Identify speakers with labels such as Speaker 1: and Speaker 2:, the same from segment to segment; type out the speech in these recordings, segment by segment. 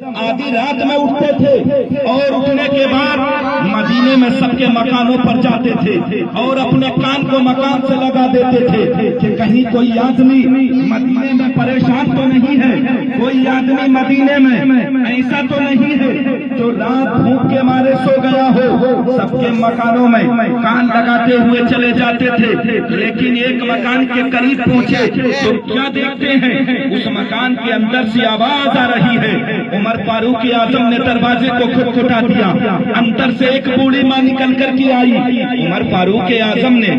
Speaker 1: आधी रात में उठते थे और उठने के बाद मदीने में सबके मकानों पर जाते थे और अपने कान को मकान से लगा देते थे कि कहीं कोई आदमी मदीने में परेशान तो नहीं है, कोई आदमी मदीने में ऐसा तो नहीं है जो रात भूख के मारे सो गया हो। सबके मकानों में कान लगाते हुए चले जाते थे, लेकिन एक मकान के करीब पहुंचे तो क्या देखते हैं, उस मकान के अंदर से आवाज आ रही है। उमर फारूक आजम ने दरवाजे को खटखटा दिया, अंदर से एक बूढ़ी माँ निकल कर के आई। उमर फारूक आजम ने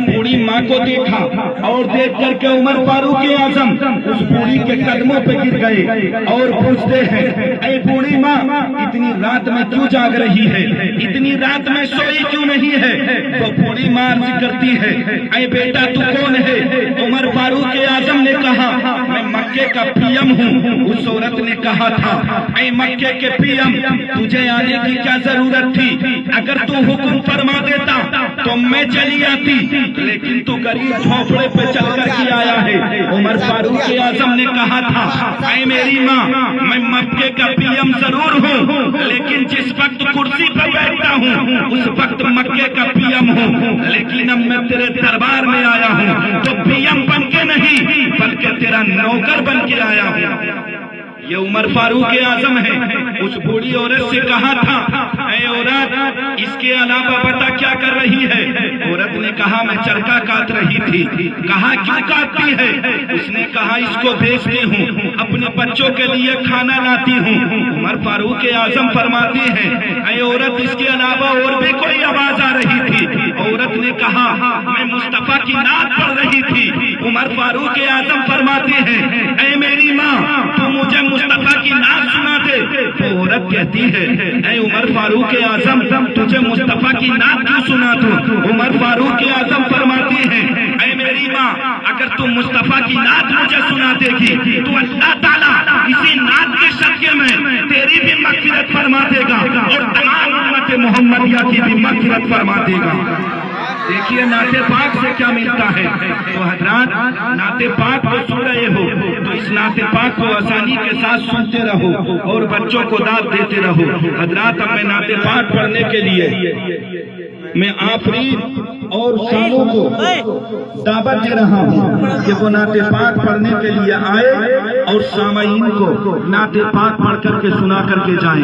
Speaker 1: बूढ़ी माँ को देखा और देख करके उमर फारूक आजम उस बूढ़ी के कदमों पे गिर गए और पूछते हैं, ऐ बूढ़ी माँ इतनी रात में क्यों जाग रही है, इतनी रात में सोई क्यों नहीं है? तो बूढ़ी माँ अर्ज करती है, ऐ बेटा तू कौन है? उमर फारूक आजम ने कहा, मैं मक्के का पीएम हूँ। उस औरत ने कहा था, ऐ मक्के के पीएम तुझे आने की क्या जरूरत थी? अगर तू हुक्म फरमा देता तो मैं चली आती, लेकिन तू गरीब झोपड़े पे चल कर के आया है। उमर फारूक आजम ने कहा था, ऐ मेरी माँ मैं मक्के का पीएम जरूर हूँ, लेकिन जिस वक्त कुर्सी पर बैठता हूँ उस वक्त मक्के का पीएम हूँ, लेकिन अब मैं तेरे दरबार में आया हूँ तो पीएम बन के नहीं बल्कि तेरा नौकर बन के आया हूँ। ये उमर फारूक आजम है। उस बूढ़ी औरत से कहा था, ऐ औरत इसके अलावा बता क्या कर रही है? औरत ने कहा, मैं चरखा काट रही थी। कहा क्यों काटती है? उसने कहा, इसको बेचती हूँ, अपने बच्चों के लिए खाना लाती हूँ। उमर फारूक आजम फरमाती है, ऐ औरत इसके अलावा और भी कोई आवाज आ रही थी? औरत ने कहा, मैं मुस्तफा की नात पढ़ रही थी। उमर फारूक आजम फरमाते हैं, ऐ मेरी माँ तू मुझे मुस्तफा की नात सुना दे। तो औरत कहती है, ऐ उमर फारूक आजम तुझे मुस्तफा की नात क्यों सुना दूं? उमर फारूक आजम फरमाती है, ऐ मेरी माँ अगर तू मुस्तफा की नात मुझे सुना देगी तो अल्लाह ताला इसी नात के सदके में तेरी भी मग़फ़िरत फरमा देगा और तमाम उम्मत मोहम्मदिया की भी मग़फ़िरत फरमा देगा। देखिए नाते पाक से क्या मिलता है। तो हजरात नाते पाक को सुन रहे हो तो इस नाते पाक को आसानी के साथ सुनते रहो और बच्चों को दाद देते रहो। हजरात अब मैं नाते पाक पढ़ने के लिए मैं आफरीन और शामों को दावत दे रहा हूँ कि वो नाते पाक पढ़ने के लिए आए और सामाईन को नाते पाक पढ़ करके सुना करके जाएं।